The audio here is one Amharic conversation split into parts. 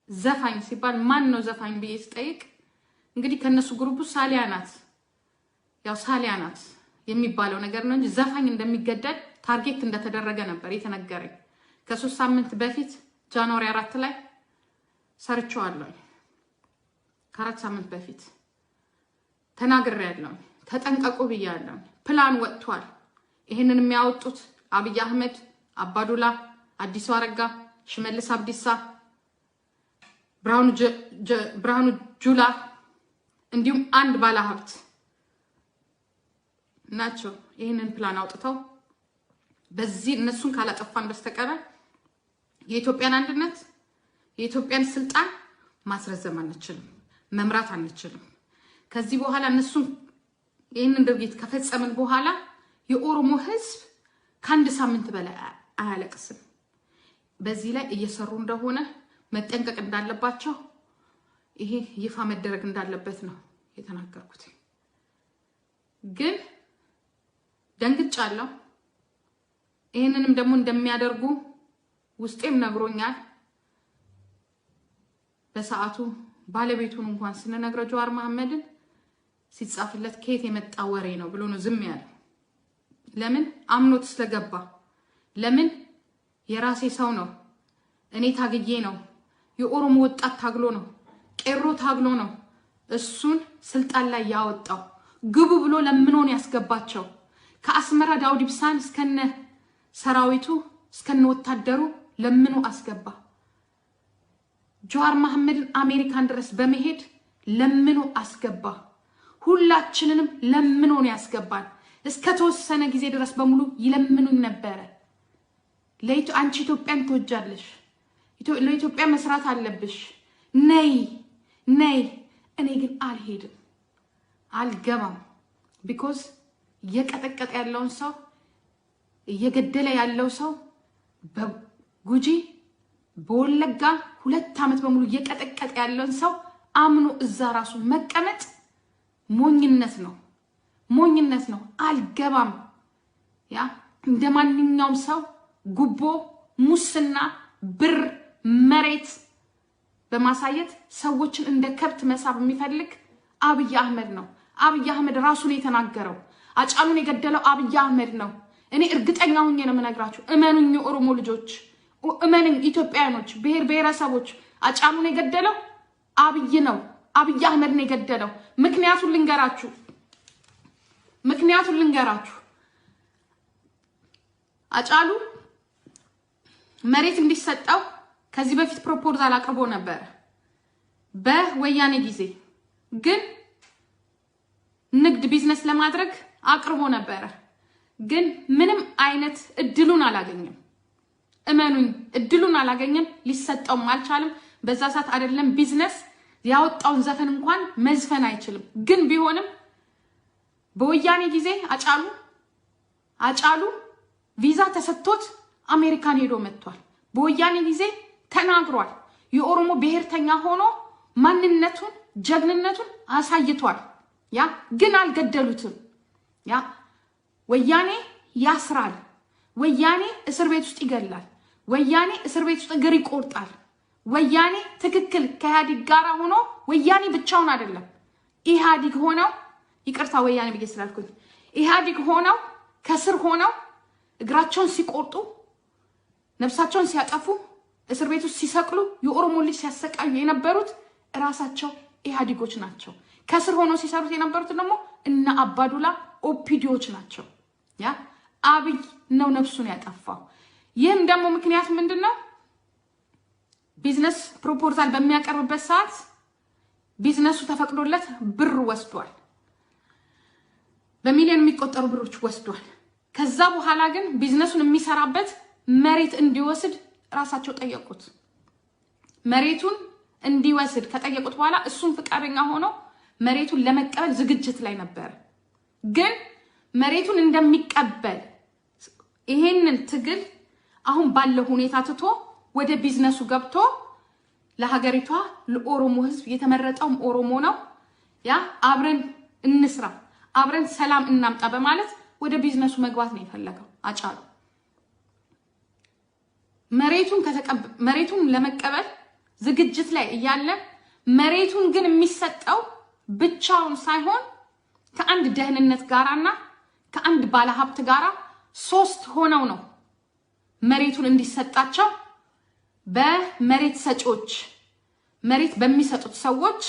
ዘፋኝ ሲባል ማን ነው ዘፋኝ ብዬ ስጠይቅ እንግዲህ ከነሱ ግሩፕ ሳሊያናት ያው ሳሊያናት የሚባለው ነገር ነው እንጂ ዘፋኝ እንደሚገደል ታርጌት እንደተደረገ ነበር የተነገረኝ ከ3 ሳምንት በፊት ጃንዋሪ 4 ላይ ሰርቻለሁ ከ4 ሳምንት በፊት ተናግሬያለሁ ተጠንቀቁ ብያለሁ ፕላን ወጥቷል ይሄንን የሚያወጡት አብይ አህመድ አባዱላ አዲሱ አረጋ ሽመልስ አብዲሳ ብርሃኑ ጁላ እንዲሁም አንድ ባለሀብት ናቸው ይሄንን ፕላን አውጥተው በዚህ እነሱን ካላጠፋን በስተቀር የኢትዮጵያን አንድነት የኢትዮጵያን ስልጣን ማስረዘም አንችልም መምራት አንችልም ከዚህ በኋላ እነሱን ይሄንን ድርጊት ከፈጸምን በኋላ የኦሮሞ ህዝብ ከአንድ ሳምንት በላይ አያለቅስም በዚህ ላይ እየሰሩ እንደሆነ መጠንቀቅ እንዳለባቸው ይሄ ይፋ መደረግ እንዳለበት ነው የተናገርኩት ግን ደንግጫለሁ ይሄንንም ደግሞ እንደሚያደርጉ ውስጤም ነግሮኛል በሰዓቱ ባለቤቱን እንኳን ስንነግረው ጀዋር መሐመድን ሲጻፍለት ከየት የመጣ ወሬ ነው ብሎ ነው ዝም ያለው ለምን አምኖት ስለገባ ለምን የራሴ ሰው ነው እኔ ታግዬ ነው የኦሮሞ ወጣት ታግሎ ነው ቄሮ ታግሎ ነው እሱን ስልጣን ላይ ያወጣው ግቡ ብሎ ለምኖን ያስገባቸው ከአስመራ ዳውድ ኢብሳን እስከነ ሰራዊቱ እስከነ ወታደሩ ለምኖ አስገባ ጀዋር መሐመድን አሜሪካን ድረስ በመሄድ ለምኖ አስገባ ሁላችንንም ለምኖ ነው ያስገባን እስከ ተወሰነ ጊዜ ድረስ በሙሉ ይለምኑኝ ነበር አንቺ ኢትዮጵያን ትወጃለሽ ለኢትዮጵያ መስራት አለብሽ ነይ እኔ ግን አልሄድም አልገባም because የቀጠቀጠ ያለውን ሰው እየገደለ ያለው ሰው በጉጂ በወለጋ 2 አመት በሙሉ እየቀጠቀጠ ያለውን ሰው አምኖ እዛ ራሱ መቀመጥ ሞኝነት ነው አልገባም ያ እንደማንኛውም ሰው ጉቦ ሙስና ብር መሬት በማሳየት ሰዎችን እንደ ከብት መሳብ የሚፈልግ አብይ አህመድ ነው አብይ አህመድ ራሱ ነው የተናገረው አጫሉን የገደለው አብይ አህመድ ነው እኔ እርግጠኛ ሆኜ ነው መነግራችሁ እመኑኝ ኦሮሞ ልጆች እመኑኝ ኢትዮጵያኖች ብሔር ብሔረሰቦች አጫሉን የገደለው አብይ ነው አብይ አህመድ ነው የገደለው ምክንያቱን ልንገራችሁ አጫሉ መሬት እንዲሰጣው ከዚህ በፊት ፕሮፖዛል አቅርቦ ነበር በወያኔ ጊዜ ግን ንግድ ቢዝነስ ለማድረግ አቅርቦ ነበር ግን ምንም አይነት እድሉን አላገኘም እመኑኝ እድሉን አላገኘም ሊሰጣው አልቻለም በዛ ሰዓት አይደለም ቢዝነስ ያወጣውን ዘፈን እንኳን መዝፈን አይችልም ግን ቢሆንም በወያኔ ጊዜ አጫሉ ቪዛ ተሰጥቶት አሜሪካን ሄዶ መጥቷል በወያኔ ጊዜ ተናግሯል የኦሮሞ ብሔርተኛ ሆኖ ማንነቱን ጀግንነቱን አሳይቷል ያ ግን አልገደሉትም ያ ወያኔ ያስራል ወያኔ እስር ቤት ውስጥ ይገላል ወያኔ እስር ቤት ውስጥ እግር ይቆርጣል ወያኔ ትክክል ከኢህአዲግ ጋር ሆኖ ወያኔ ብቻውን አይደለም ኢህአዲግ ሆነው ይቅርታ ወያኔ ብዬ ስላልኩኝ ኢህአዲግ ሆነው ከስር ሆነው እግራቸውን ሲቆርጡ ነፍሳቸውን ሲያጠፉ እስር ቤት ውስጥ ሲሰቅሉ የኦሮሞ ልጅ ሲያሰቃዩ የነበሩት ራሳቸው ኢህአዲጎች ናቸው ከስር ሆኖ ሲሰሩት የነበሩት ደግሞ እና አባዱላ ኦፒዲዮች ናቸው ያ አብይ ነው ነፍሱን ያጠፋው ይህም ደግሞ ምክንያት ምንድነው ቢዝነስ ፕሮፖዛል በሚያቀርብበት ሰዓት ቢዝነሱ ተፈቅዶለት ብር ወስዷል በሚሊዮን የሚቆጠሩ ብሮች ወስዷል ከዛ በኋላ ግን ቢዝነሱን የሚሰራበት መሬት እንዲወስድ ራሳቸው ጠየቁት መሬቱን እንዲወስድ ከጠየቁት በኋላ እሱን ፍቃደኛ ሆኖ መሬቱን ለመቀበል ዝግጅት ላይ ነበር ግን መሬቱን እንደሚቀበል ይሄንን ትግል አሁን ባለው ሁኔታ ትቶ ወደ ቢዝነሱ ገብቶ ለሀገሪቷ ለኦሮሞ ህዝብ የተመረጠው ኦሮሞ ነው ያ አብረን እንስራ አብረን ሰላም እናምጣ በማለት ወደ ቢዝነሱ መግባት ነው የፈለገው አጫሉ መሬቱን ለመቀበል ዝግጅት ላይ እያለ መሬቱን ግን የሚሰጠው ብቻውን ሳይሆን ከአንድ ደህንነት ጋራና ከአንድ ባለሀብት ጋራ 3 ሆነው ነው መሬቱን እንዲሰጣቸው በመሬት ሰጪዎች መሬት በሚሰጡት ሰዎች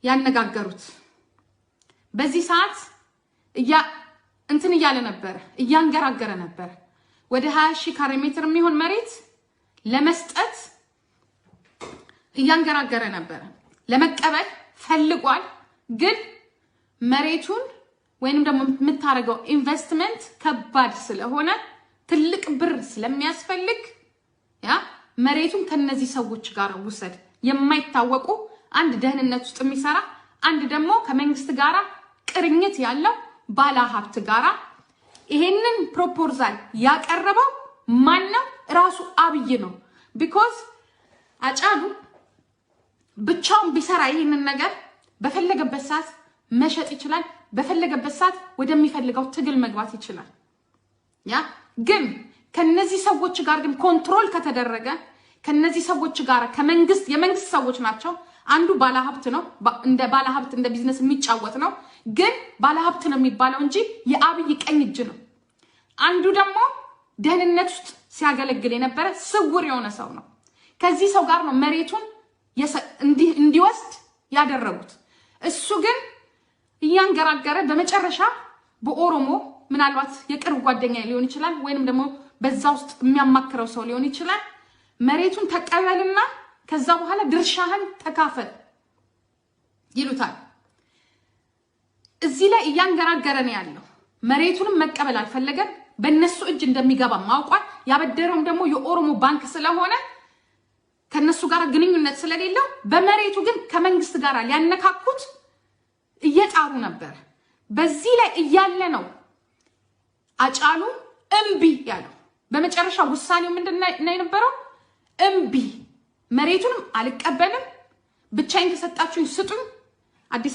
ያነጋገሩት። በዚህ ሰዓት እንትን እያለ ነበር እያንገራገረ ነበር። ወደ 20,000 ካሬ ሜትር የሚሆን መሬት ለመስጠት እያንገራገረ ነበር። ለመቀበል ፈልጓል። ግን መሬቱን ወይንም ደግሞ የምታረገው ኢንቨስትመንት ከባድ ስለሆነ ትልቅ ብር ስለሚያስፈልግ መሬቱን ከነዚህ ሰዎች ጋር ውሰድ። የማይታወቁ አንድ ደህንነት ውስጥ የሚሰራ አንድ ደግሞ ከመንግስት ጋራ ቅርኝት ያለው ባለሀብት ጋራ ይሄንን ፕሮፖዛል ያቀረበው ማን ነው? ራሱ አብይ ነው። ቢኮዝ አጫሉ ብቻውን ቢሰራ ይሄንን ነገር በፈለገበት ሰዓት መሸጥ ይችላል። በፈለገበት ሰዓት ወደሚፈልገው ትግል መግባት ይችላል። ግን ከነዚህ ሰዎች ጋር ግን ኮንትሮል ከተደረገ ከነዚህ ሰዎች ጋር የመንግስት ሰዎች ናቸው። አንዱ ባለሀብት ነው። እንደ ባለሀብት እንደ ቢዝነስ የሚጫወት ነው። ግን ባለሀብት ነው የሚባለው እንጂ የአብይ ቀኝ እጅ ነው። አንዱ ደግሞ ደህንነት ውስጥ ሲያገለግል የነበረ ስውር የሆነ ሰው ነው። ከዚህ ሰው ጋር ነው መሬቱን እንዲወስድ ያደረጉት። እሱ ግን እያንገራገረ በመጨረሻ በኦሮሞ ምናልባት የቅርብ ጓደኛ ሊሆን ይችላል ወይንም ደግሞ በዛ ውስጥ የሚያማክረው ሰው ሊሆን ይችላል። መሬቱን ተቀበልና ከዛ በኋላ ድርሻህን ተካፈል ይሉታል። እዚህ ላይ እያንገራገረ ነው ያለው። መሬቱንም መቀበል አልፈለገም። በእነሱ እጅ እንደሚገባ ማውቋል። ያበደረውም ደግሞ የኦሮሞ ባንክ ስለሆነ ከነሱ ጋር ግንኙነት ስለሌለው በመሬቱ ግን ከመንግስት ጋር ሊያነካኩት እየጣሩ ነበር። በዚህ ላይ እያለ ነው አጫሉ እምቢ ያለው። በመጨረሻ ውሳኔው ምንድነው የነበረው? እምቢ፣ መሬቱንም አልቀበልም፣ ብቻዬን ከሰጣችሁኝ ስጡኝ። አዲስ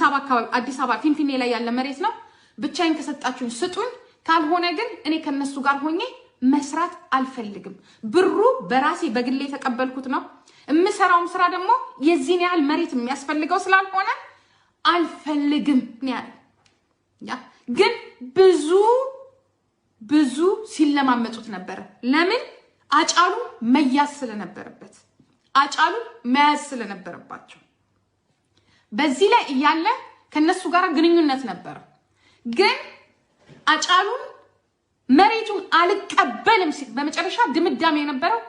አበባ ፊንፊኔ ላይ ያለ መሬት ነው። ብቻዬን ከሰጣችሁኝ ስጡኝ፣ ካልሆነ ግን እኔ ከነሱ ጋር ሆኜ መስራት አልፈልግም። ብሩ በራሴ በግሌ የተቀበልኩት ነው። የምሰራውም ስራ ደግሞ የዚህን ያህል መሬት የሚያስፈልገው ስላልሆነ አልፈልግም ነው ያለው። ግን ብዙ ሲለማመጡት ነበር። ለምን? አጫሉ መያዝ ስለነበረበት፣ አጫሉ መያዝ ስለነበረባቸው። በዚህ ላይ እያለ ከነሱ ጋር ግንኙነት ነበር። ግን አጫሉን መሬቱን አልቀበልም ሲል በመጨረሻ ድምዳሜ የነበረው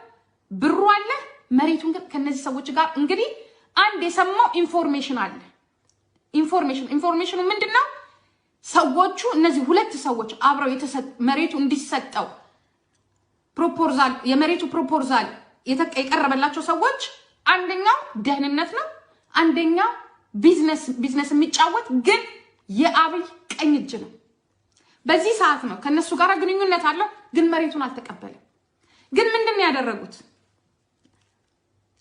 ብሩ አለ፣ መሬቱን ግን ከነዚህ ሰዎች ጋር እንግዲህ አንድ የሰማው ኢንፎርሜሽን አለ። ኢንፎርሜሽኑ ምንድነው? ሰዎቹ እነዚህ 2 ሰዎች አብረው መሬቱ እንዲሰጠው ፕሮፖዛል የመሬቱ ፕሮፖዛል የቀረበላቸው ሰዎች አንደኛው ደህንነት ነው፣ አንደኛው ቢዝነስ የሚጫወት ግን የአብይ ቀኝ እጅ ነው። በዚህ ሰዓት ነው ከነሱ ጋር ግንኙነት አለው፣ ግን መሬቱን አልተቀበለም። ግን ምንድነው ያደረጉት?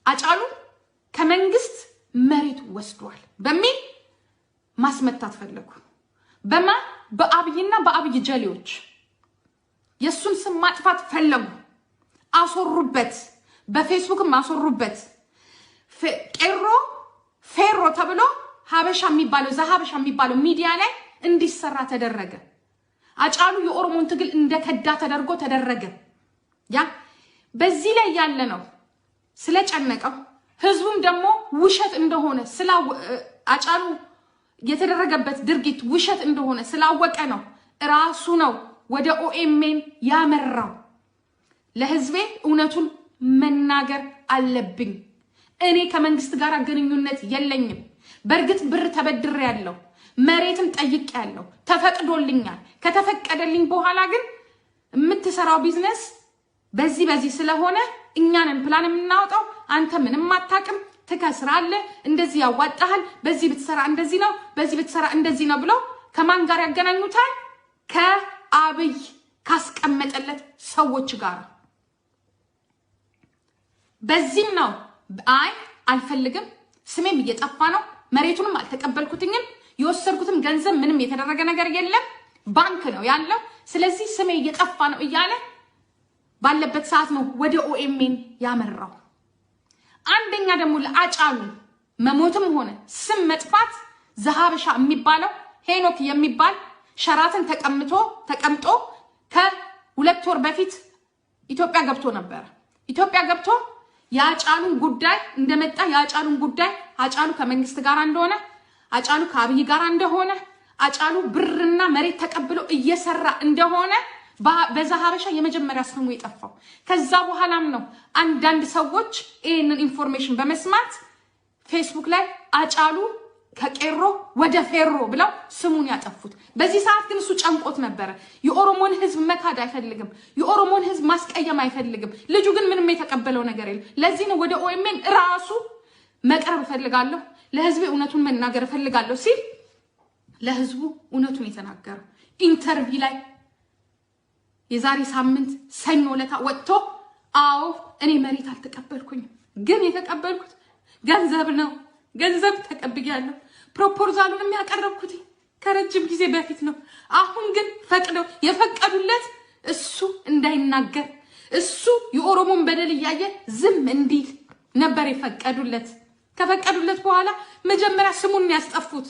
አጫሉ ከመንግስት መሬት ወስዷል በሚል ማስመታት ፈለጉ። በአብይና በአብይ ጀሌዎች የሱን ስም ማጥፋት ፈለጉ። አሶሩበት፣ በፌስቡክም አሶሩበት። ፌሮ ተብሎ ሀበሻ የሚባለው ሚዲያ ላይ እንዲሰራ ተደረገ። አጫሉ የኦሮሞን ትግል እንደከዳ ተደርጎ ተደረገ። በዚህ ላይ ያለ ነው ስለጨነቀው፣ ህዝቡም ደግሞ ውሸት እንደሆነ አጫሉ የተደረገበት ድርጊት ውሸት እንደሆነ ስላወቀ ነው ራሱ ነው ወደ ኦኤምኤን ያመራው። ለህዝቤ እውነቱን መናገር አለብኝ፣ እኔ ከመንግስት ጋር ግንኙነት የለኝም። በእርግጥ ብር ተበድሬያለሁ፣ መሬትም ጠይቄያለሁ፣ ተፈቅዶልኛል። ከተፈቀደልኝ በኋላ ግን የምትሰራው ቢዝነስ በዚህ ስለሆነ እኛንን ፕላን የምናወጣው፣ አንተ ምንም አታውቅም፣ ትከስራለህ፣ እንደዚህ ያዋጣሃል፣ በዚህ ብትሰራ እንደዚህ ነው፣ በዚህ ብትሰራ እንደዚህ ነው ብለው ከማን ጋር ያገናኙታል? ከአብይ ካስቀመጠለት ሰዎች ጋር። በዚህም ነው አይ አልፈልግም፣ ስሜም እየጠፋ ነው፣ መሬቱንም አልተቀበልኩትኝም፣ የወሰድኩትም ገንዘብ ምንም የተደረገ ነገር የለም፣ ባንክ ነው ያለው፣ ስለዚህ ስሜ እየጠፋ ነው እያለ ባለበት ሰዓት ነው ወደ ኦኤምኤን ያመራው። አንደኛ ደግሞ ለአጫሉ መሞትም ሆነ ስም መጥፋት ዘሀበሻ የሚባለው ሄኖክ የሚባል ሸራተን ተቀምጦ ከ2 ወር በፊት ኢትዮጵያ ገብቶ ነበር። ኢትዮጵያ ገብቶ ያጫሉን ጉዳይ እንደመጣ ያጫሉን ጉዳይ አጫሉ ከመንግስት ጋር እንደሆነ አጫሉ ከአብይ ጋር እንደሆነ አጫሉ ብርና መሬት ተቀብሎ እየሰራ እንደሆነ በዛሀበሻ የመጀመሪያ ስሙ የጠፋው። ከዛ በኋላም ነው አንዳንድ ሰዎች ይሄንን ኢንፎርሜሽን በመስማት ፌስቡክ ላይ አጫሉ ከቄሮ ወደ ፌሮ ብለው ስሙን ያጠፉት። በዚህ ሰዓት ግን እሱ ጨንቆት ነበር። የኦሮሞን ህዝብ መካድ አይፈልግም። የኦሮሞን ህዝብ ማስቀየም አይፈልግም። ልጁ ግን ምንም የተቀበለው ነገር የለም። ለዚህ ነው ወደ ኦኤምኤን ራሱ መቅረብ ፈልጋለሁ፣ ለህዝብ እውነቱን መናገር ፈልጋለሁ ሲል ለህዝቡ እውነቱን የተናገረው። ኢንተርቪው ላይ የዛሬ ሳምንት ሰኞ ለታ ወጥቶ አዎ እኔ መሬት አልተቀበልኩኝም፣ ግን የተቀበልኩት ገንዘብ ነው፣ ገንዘብ ተቀብያለሁ። ፕሮፖዛሉን የሚያቀርብኩት ከረጅም ጊዜ በፊት ነው። አሁን ግን ፈቅደው የፈቀዱለት እሱ እንዳይናገር እሱ የኦሮሞን በደል እያየ ዝም እንዲል ነበር የፈቀዱለት። ከፈቀዱለት በኋላ መጀመሪያ ስሙን ያስጠፉት።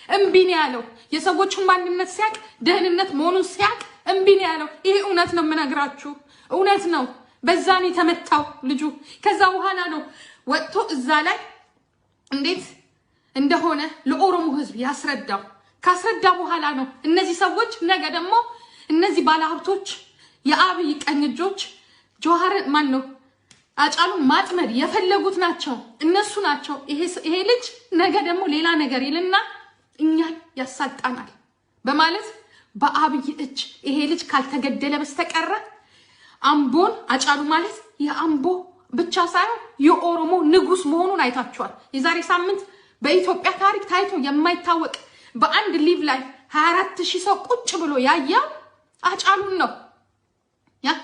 እምቢ ነው ያለው። የሰዎችን ማንነት ሲያቅ ደህንነት መሆኑን ሲያቅ እምቢ ነው ያለው። ይሄ እውነት ነው የምነግራችሁ፣ እውነት ነው። በዛኔ ተመታው ልጁ። ከዛ በኋላ ነው ወጥቶ እዛ ላይ እንዴት እንደሆነ ለኦሮሞ ህዝብ ያስረዳው። ካስረዳ በኋላ ነው እነዚህ ሰዎች ነገ ደግሞ እነዚህ ባለሀብቶች የአብይ ቀኝ እጆች ጆሃር ማን ነው አጫሉን ማጥመድ የፈለጉት ናቸው፣ እነሱ ናቸው። ይሄ ልጅ ነገ ደግሞ ሌላ ነገር ይልና እኛን ያሳጣናል በማለት በአብይ እጅ ይሄ ልጅ ካልተገደለ በስተቀር አምቦን አጫሉ ማለት የአምቦ ብቻ ሳይሆን የኦሮሞ ንጉስ መሆኑን አይታችኋል። የዛሬ ሳምንት በኢትዮጵያ ታሪክ ታይቶ የማይታወቅ በአንድ ሊቭ ላይ 24000 ሰው ቁጭ ብሎ ያያው አጫሉን ነው።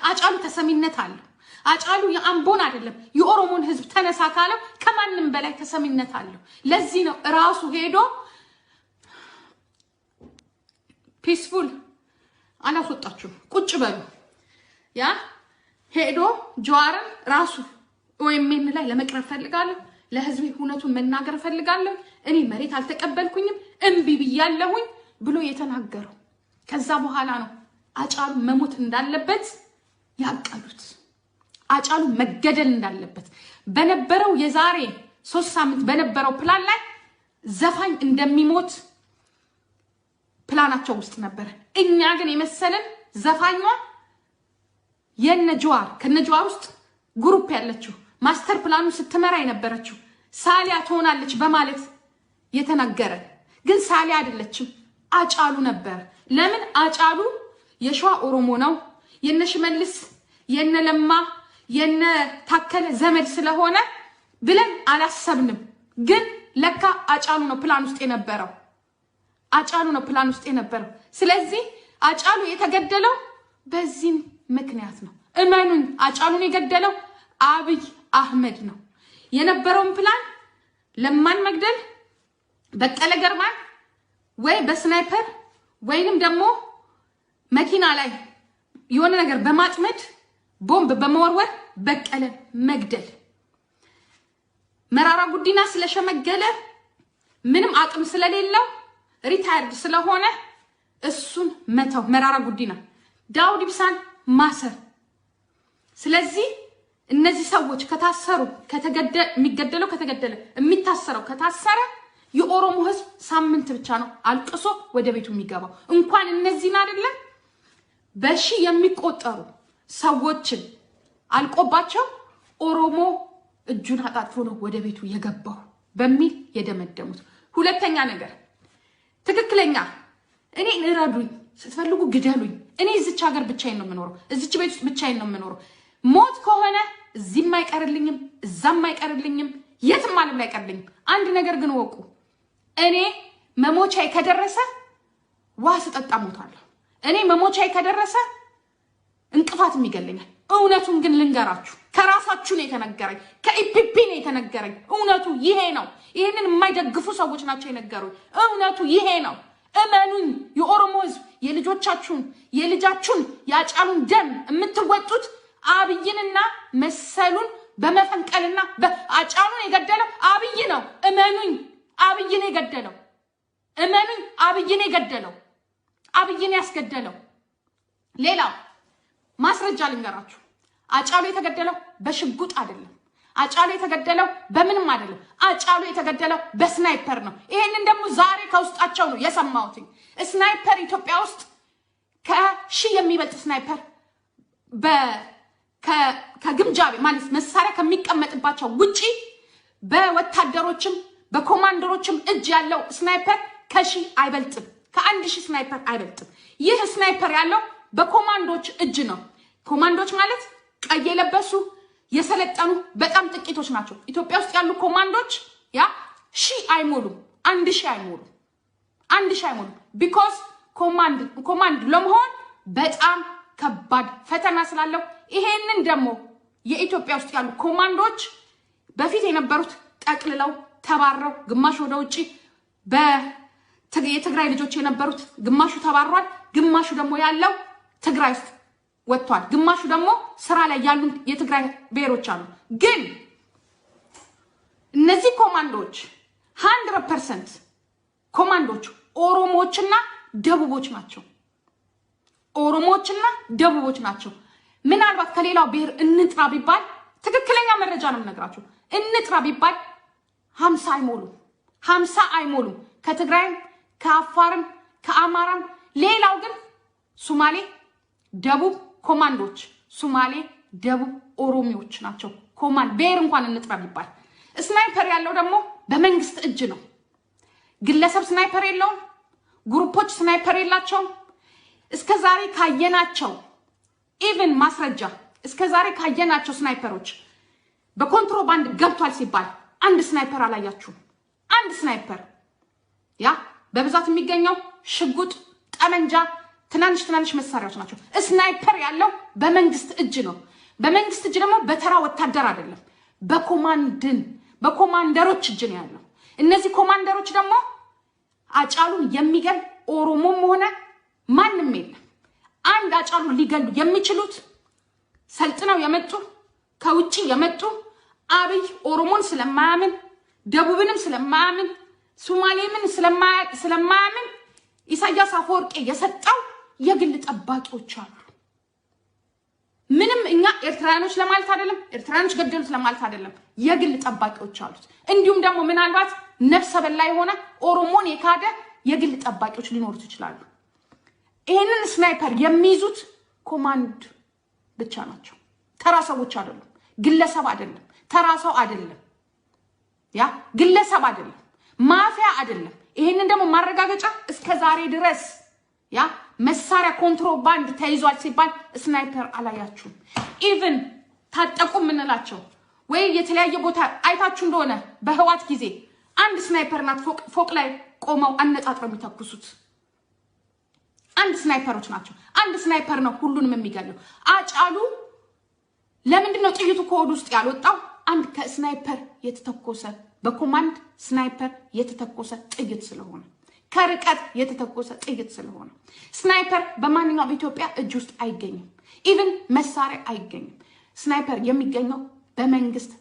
አጫሉ ተሰሚነት አለው። አጫሉ የአምቦን አይደለም የኦሮሞን ህዝብ ተነሳ ካለው ከማንም በላይ ተሰሚነት አለው። ለዚህ ነው ራሱ ሄዶ ፒስፉል አላስወጣችሁ ቁጭ በሉ ያ ሄዶ ጆዋርን ራሱ ኦኤምኤን ላይ ለመቅረብ ፈልጋለሁ፣ ለህዝብ እውነቱን መናገር ፈልጋለሁ፣ እኔ መሬት አልተቀበልኩኝም እምቢ ብያለሁኝ ብሎ የተናገረው። ከዛ በኋላ ነው አጫሉ መሞት እንዳለበት ያቀዱት። አጫሉ መገደል እንዳለበት በነበረው የዛሬ 3 ሳምንት በነበረው ፕላን ላይ ዘፋኝ እንደሚሞት ፕላናቸው ውስጥ ነበር። እኛ ግን የመሰለን ዘፋኟ የነጆዋር ከነጆዋር ውስጥ ግሩፕ ያለችው ማስተር ፕላኑ ስትመራ የነበረችው ሳሊያ ትሆናለች በማለት የተናገረ ግን ሳሊያ አይደለችም፣ አጫሉ ነበር። ለምን አጫሉ የሸዋ ኦሮሞ ነው፣ የነሽመልስ የነለማ የነታከለ ዘመድ ስለሆነ ብለን አላሰብንም። ግን ለካ አጫሉ ነው ፕላን ውስጥ የነበረው፣ አጫሉ ነው ፕላን ውስጥ የነበረው። ስለዚህ አጫሉ የተገደለው በዚህ ምክንያት ነው። እመኑኝ፣ አጫሉን የገደለው አብይ አህመድ ነው። የነበረውን ፕላን ለማን መግደል፣ በቀለ ገርማን ወይ በስናይፐር ወይንም ደግሞ መኪና ላይ የሆነ ነገር በማጥመድ ቦምብ በመወርወር በቀለ መግደል። መራራ ጉዲና ስለሸመገለ ምንም አቅም ስለሌለው ሪታየርድ ስለሆነ እሱን መተው። መራራ ጉዲና ዳውድ ኢብሳን ማሰር። ስለዚህ እነዚህ ሰዎች ከታሰሩ የሚገደለው ከተገደለ የሚታሰረው ከታሰረ የኦሮሞ ህዝብ ሳምንት ብቻ ነው አልቅሶ ወደ ቤቱ የሚገባው። እንኳን እነዚህን አይደለም በሺ የሚቆጠሩ ሰዎችን አልቆባቸው ኦሮሞ እጁን አጣጥፎ ነው ወደ ቤቱ የገባው በሚል የደመደሙት። ሁለተኛ ነገር ትክክለኛ እኔ እረዱኝ፣ ስትፈልጉ ግደሉኝ፣ እኔ እዚች ሀገር ብቻዬን ነው የምኖረው፣ እዚች ቤት ውስጥ ብቻዬን ነው የምኖረው። ሞት ከሆነ እዚህም አይቀርልኝም፣ እዛም አይቀርልኝም፣ የትም ዓለም ላይ አይቀርልኝም። አንድ ነገር ግን ወቁ፣ እኔ መሞቻዬ ከደረሰ ውሃ ስጠጣ ሞታለሁ። እኔ መሞቻዬ ከደረሰ እንቅፋትም ይገለኛል። እውነቱን ግን ልንገራችሁ፣ ከራሳችሁ ነው የተነገረኝ፣ ከኢፒፒ ነው የተነገረኝ። እውነቱ ይሄ ነው። ይሄንን የማይደግፉ ሰዎች ናቸው የነገሩኝ። እውነቱ ይሄ ነው። እመኑኝ። የኦሮሞ ህዝብ የልጆቻችሁን የልጃችሁን ያጫሉን ደም የምትወጡት አብይንና መሰሉን በመፈንቀልና በአጫሉን የገደለው አብይ ነው። እመኑኝ፣ አብይ ነው የገደለው። እመኑኝ፣ አብይ ነው የገደለው። አብይ ነው ያስገደለው። ሌላው ማስረጃ ልንገራችሁ። አጫሉ የተገደለው በሽጉጥ አይደለም። አጫሉ የተገደለው በምንም አይደለም። አጫሉ የተገደለው በስናይፐር ነው። ይሄንን ደግሞ ዛሬ ከውስጣቸው ነው የሰማሁት። ስናይፐር ኢትዮጵያ ውስጥ ከሺህ የሚበልጥ ስናይፐር ከግምጃ ማለት መሳሪያ ከሚቀመጥባቸው ውጪ በወታደሮችም በኮማንደሮችም እጅ ያለው ስናይፐር ከሺህ አይበልጥም። ከ1000 ስናይፐር አይበልጥም። ይህ ስናይፐር ያለው በኮማንዶች እጅ ነው። ኮማንዶች ማለት ቀይ የለበሱ የሰለጠኑ በጣም ጥቂቶች ናቸው። ኢትዮጵያ ውስጥ ያሉ ኮማንዶች ያ 1000 አይሞሉም፣ 1000 አይሞሉም፣ 1000 አይሞሉም። ቢኮዝ ኮማንድ ለመሆን በጣም ከባድ ፈተና ስላለው ይሄንን ደግሞ የኢትዮጵያ ውስጥ ያሉ ኮማንዶች በፊት የነበሩት ጠቅልለው ተባረው ግማሽ ወደ ውጪ የትግራይ ልጆች የነበሩት ግማሹ ተባሯል፣ ግማሹ ደግሞ ያለው ትግራይ ውስጥ ወጥቷል። ግማሹ ደግሞ ስራ ላይ ያሉ የትግራይ ብሔሮች አሉ። ግን እነዚህ ኮማንዶች 100% ኮማንዶች ኦሮሞዎችና ደቡቦች ናቸው። ኦሮሞዎችና ደቡቦች ናቸው። ምናልባት ከሌላው ብሔር እንጥራ ቢባል ትክክለኛ መረጃ ነው የምነግራችሁ። እንጥራ ቢባል 50 አይሞሉም፣ 50 አይሞሉም። ከትግራይም ከአፋርም ከአማራም። ሌላው ግን ሶማሌ ደቡብ ኮማንዶች፣ ሶማሌ ደቡብ ኦሮሚዎች ናቸው። ኮማንድ ብሔር እንኳን እንጥራ ቢባል ስናይፐር ያለው ደግሞ በመንግስት እጅ ነው። ግለሰብ ስናይፐር የለውም። ግሩፖች ስናይፐር የላቸውም። እስከዛሬ ካየናቸው ኢቭን ማስረጃ እስከዛሬ ካየናቸው ስናይፐሮች በኮንትሮባንድ ገብቷል ሲባል አንድ ስናይፐር አላያችሁም። አንድ ስናይፐር ያ በብዛት የሚገኘው ሽጉጥ፣ ጠመንጃ፣ ትናንሽ መሳሪያዎች ናቸው። ስናይፐር ያለው በመንግስት እጅ ነው። በመንግስት እጅ ደግሞ በተራ ወታደር አይደለም፣ በኮማንደሮች እጅ ነው ያለው። እነዚህ ኮማንደሮች ደግሞ አጫሉን የሚገል ኦሮሞም ሆነ ማንም የለም። አንድ አጫሉን ሊገሉ የሚችሉት ሰልጥነው የመጡ ከውጪ የመጡ አብይ ኦሮሞን ስለማያምን ደቡብንም ስለማያምን ሶማሌምን ስለማያምን ኢሳያስ አፈወርቂ የሰጠው የግል ጠባቂዎች አሉ። ምንም እኛ ኤርትራኖች ለማለት አይደለም፣ ኤርትራኖች ገደሉት ለማለት አይደለም። የግል ጠባቂዎች አሉት። እንዲሁም ደግሞ ምናልባት ነፍሰ በላ የሆነ ኦሮሞን የካደ የግል ጠባቂዎች ሊኖሩት ይችላሉ። ይሄንን ስናይፐር የሚይዙት ኮማንድ ብቻ ናቸው። ተራ ሰዎች አይደሉም። ግለሰብ አይደለም። ተራ ሰው አይደለም። ያ ግለሰብ አይደለም። ማፊያ አይደለም። ይሄንን ደግሞ ማረጋገጫ እስከ ዛሬ ድረስ ያ መሳሪያ ኮንትሮባንድ ተይዟል ሲባል ስናይፐር አላያችሁም። ኢቭን ታጠቁ ምንላቸው ወይ የተለያየ ቦታ አይታችሁ እንደሆነ በህዋት ጊዜ አንድ ስናይፐር ናት ፎቅ ላይ ቆመው አነጣጥረው የሚተኩሱት አንድ ስናይፐሮች ናቸው። አንድ ስናይፐር ነው ሁሉንም የሚገለው። አጫሉ ለምንድን ነው ጥይቱ ከሆድ ውስጥ ያልወጣው? አንድ ከስናይፐር የተተኮሰ በኮማንድ ስናይፐር የተተኮሰ ጥይት ስለሆነ፣ ከርቀት የተተኮሰ ጥይት ስለሆነ። ስናይፐር በማንኛውም ኢትዮጵያ እጅ ውስጥ አይገኝም። ኢቭን መሳሪያ አይገኝም። ስናይፐር የሚገኘው በመንግስት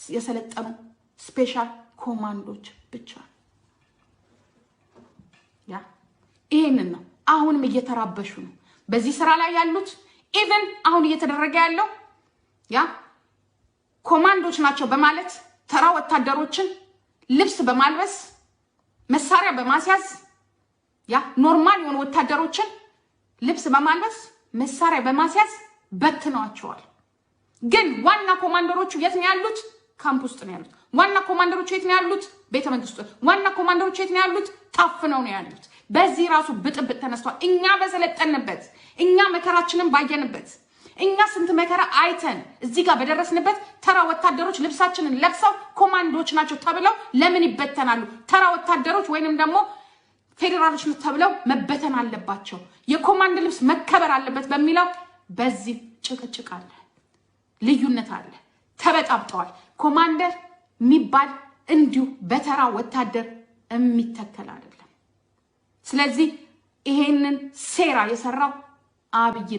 የሰለጠኑ ስፔሻል ኮማንዶች ብቻ። ያ ይሄንን ነው። አሁንም እየተራበሹ ነው በዚህ ስራ ላይ ያሉት። ኢቭን አሁን እየተደረገ ያለው ያ ኮማንዶች ናቸው በማለት ተራ ወታደሮችን ልብስ በማልበስ መሳሪያ በማስያዝ ያ ኖርማል የሆኑ ወታደሮችን ልብስ በማልበስ መሳሪያ በማስያዝ በትነዋቸዋል። ግን ዋና ኮማንደሮቹ የት ነው ያሉት? ካምፕ ውስጥ ነው ያሉት። ዋና ኮማንደሮቹ የት ነው ያሉት? ቤተ መንግስት ውስጥ። ዋና ኮማንደሮቹ የት ነው ያሉት? ታፍነው ነው ያሉት። በዚህ ራሱ ብጥብጥ ተነስቷል። እኛ በሰለጠንበት፣ እኛ መከራችንን ባየንበት፣ እኛ ስንት መከራ አይተን እዚህ ጋር በደረስንበት ተራ ወታደሮች ልብሳችንን ለብሰው ኮማንዶች ናቸው ተብለው ለምን ይበተናሉ? ተራ ወታደሮች ወይንም ደግሞ ፌደራሎች ተብለው መበተን አለባቸው። የኮማንድ ልብስ መከበር አለበት በሚለው በዚህ ጭቅጭቅ አለ፣ ልዩነት አለ። ተበጣብጠዋል። ኮማንደር የሚባል እንዲሁ በተራ ወታደር የሚተከል አይደለም። ስለዚህ ይሄንን ሴራ የሰራው አብይ